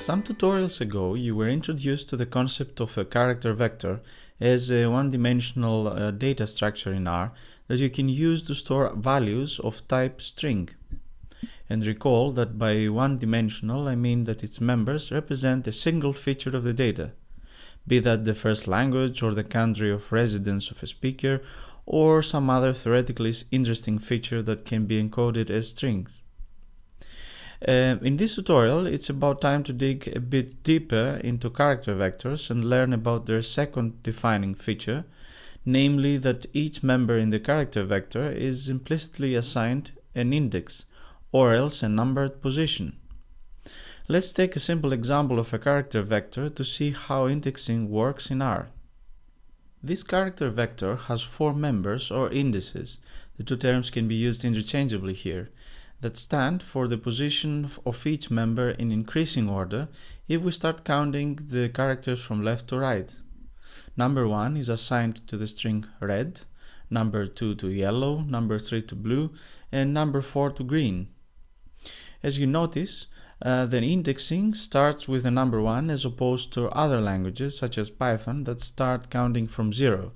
Some tutorials ago, you were introduced to the concept of a character vector as a one-dimensional data structure in R that you can use to store values of type string. And recall that by one-dimensional, I mean that its members represent a single feature of the data, be that the first language or the country of residence of a speaker, or some other theoretically interesting feature that can be encoded as strings. In this tutorial, it's about time to dig a bit deeper into character vectors and learn about their second defining feature, namely that each member in the character vector is implicitly assigned an index, or else a numbered position. Let's take a simple example of a character vector to see how indexing works in R. This character vector has 4 members or indices, the two terms can be used interchangeably here, that stand for the position of each member in increasing order if we start counting the characters from left to right. Number 1 is assigned to the string red, number 2 to yellow, number 3 to blue, and number 4 to green. As you notice, the indexing starts with the number 1 as opposed to other languages such as Python that start counting from 0.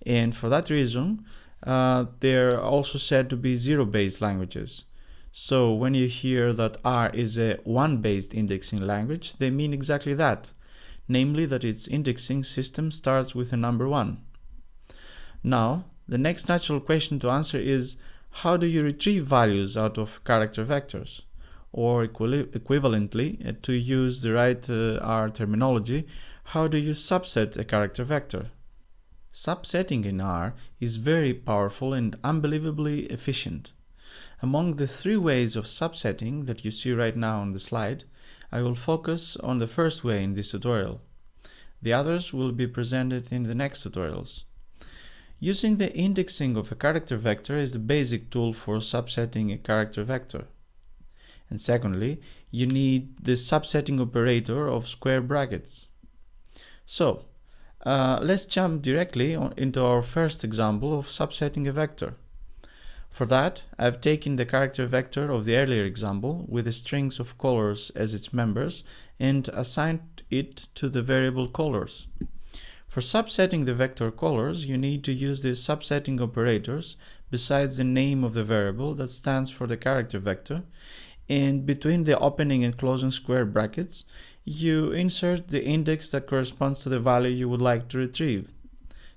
And for that reason, they're also said to be zero-based languages. So when you hear that R is a one-based indexing language, they mean exactly that, namely that its indexing system starts with a number 1. Now, the next natural question to answer is, how do you retrieve values out of character vectors? Or equivalently, to use the right R terminology, how do you subset a character vector? Subsetting in R is very powerful and unbelievably efficient. Among the 3 ways of subsetting that you see right now on the slide, I will focus on the first way in this tutorial. The others will be presented in the next tutorials. Using the indexing of a character vector is the basic tool for subsetting a character vector. And secondly, you need the subsetting operator of square brackets. So, let's jump directly into our first example of subsetting a vector. For that, I've taken the character vector of the earlier example with the strings of colors as its members and assigned it to the variable colors. For subsetting the vector colors, you need to use the subsetting operators besides the name of the variable that stands for the character vector, and between the opening and closing square brackets, you insert the index that corresponds to the value you would like to retrieve.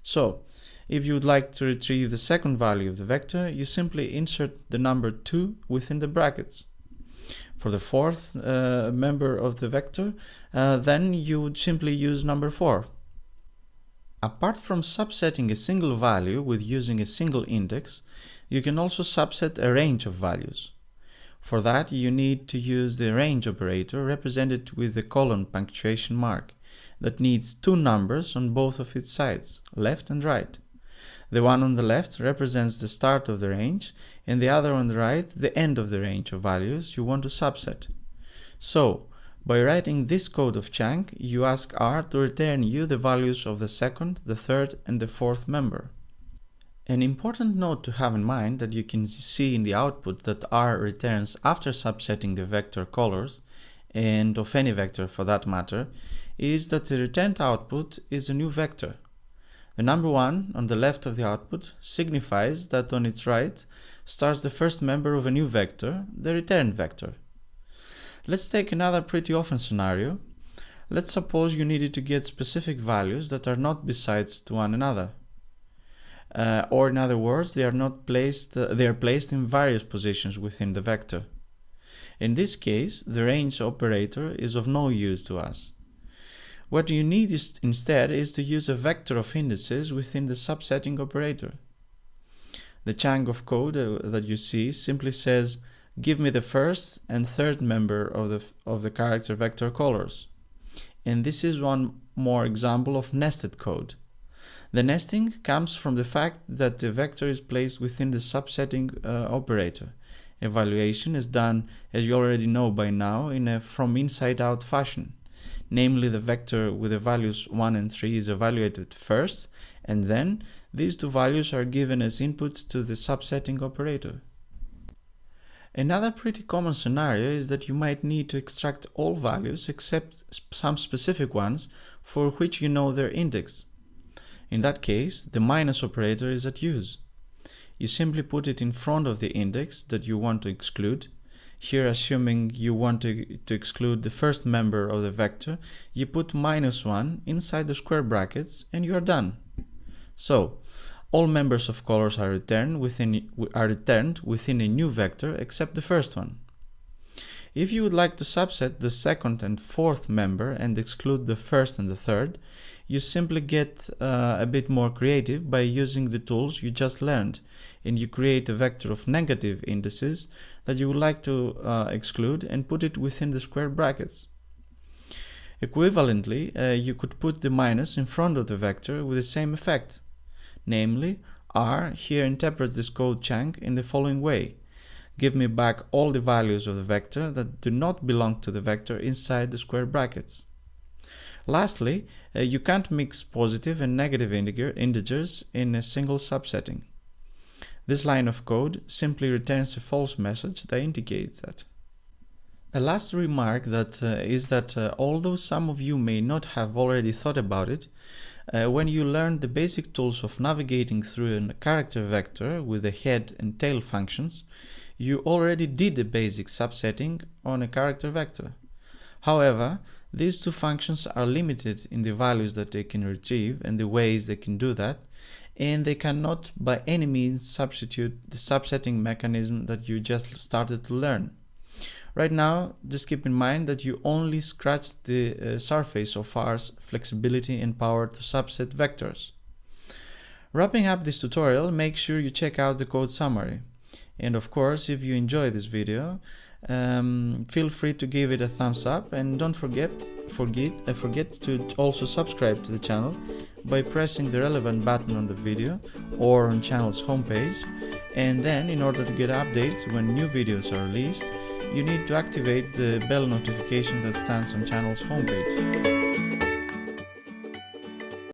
So, if you would like to retrieve the second value of the vector, you simply insert the number 2 within the brackets. For the fourth member of the vector, then you would simply use number 4. Apart from subsetting a single value with using a single index, you can also subset a range of values. For that, you need to use the range operator represented with the colon punctuation mark that needs 2 numbers on both of its sides, left and right. The one on the left represents the start of the range, and the other on the right the end of the range of values you want to subset. So, by writing this code of chunk, you ask R to return you the values of the second, the third, and the fourth member. An important note to have in mind that you can see in the output that R returns after subsetting the vector colors, and of any vector for that matter, is that the returned output is a new vector. The number 1 on the left of the output signifies that on its right starts the first member of a new vector, the returned vector. Let's take another pretty often scenario. Let's suppose you needed to get specific values that are not besides to one another. Or in other words, they are placed in various positions within the vector. In this case, the range operator is of no use to us. What you need instead is to use a vector of indices within the subsetting operator. The chunk of code that you see simply says, give me the first and third member of the character vector colors. And this is one more example of nested code. The nesting comes from the fact that the vector is placed within the subsetting operator. Evaluation is done, as you already know by now, in a from inside out fashion. Namely, the vector with the values 1 and 3 is evaluated first, and then these 2 values are given as inputs to the subsetting operator. Another pretty common scenario is that you might need to extract all values except some specific ones for which you know their index. In that case, the minus operator is at use. You simply put it in front of the index that you want to exclude. Here, assuming you want to exclude the first member of the vector, you put -1 inside the square brackets and you are done. So, all members of colors are returned within a new vector except the first one. If you would like to subset the second and fourth member and exclude the first and the third, you simply get a bit more creative by using the tools you just learned, and you create a vector of negative indices that you would like to exclude and put it within the square brackets. Equivalently, you could put the minus in front of the vector with the same effect. Namely, R here interprets this code chunk in the following way: give me back all the values of the vector that do not belong to the vector inside the square brackets. Lastly, you can't mix positive and negative integers in a single subsetting. This line of code simply returns a false message that indicates that. A last remark is that although some of you may not have already thought about it, when you learned the basic tools of navigating through a character vector with the head and tail functions, you already did a basic subsetting on a character vector. However, these two functions are limited in the values that they can retrieve and the ways they can do that, and they cannot by any means substitute the subsetting mechanism that you just started to learn. Right now, just keep in mind that you only scratched the surface of R's flexibility and power to subset vectors. Wrapping up this tutorial, make sure you check out the code summary. And of course, if you enjoy this video, feel free to give it a thumbs up, and don't forget to also subscribe to the channel by pressing the relevant button on the video or on channel's homepage. And then, in order to get updates when new videos are released, you need to activate the bell notification that stands on channel's homepage.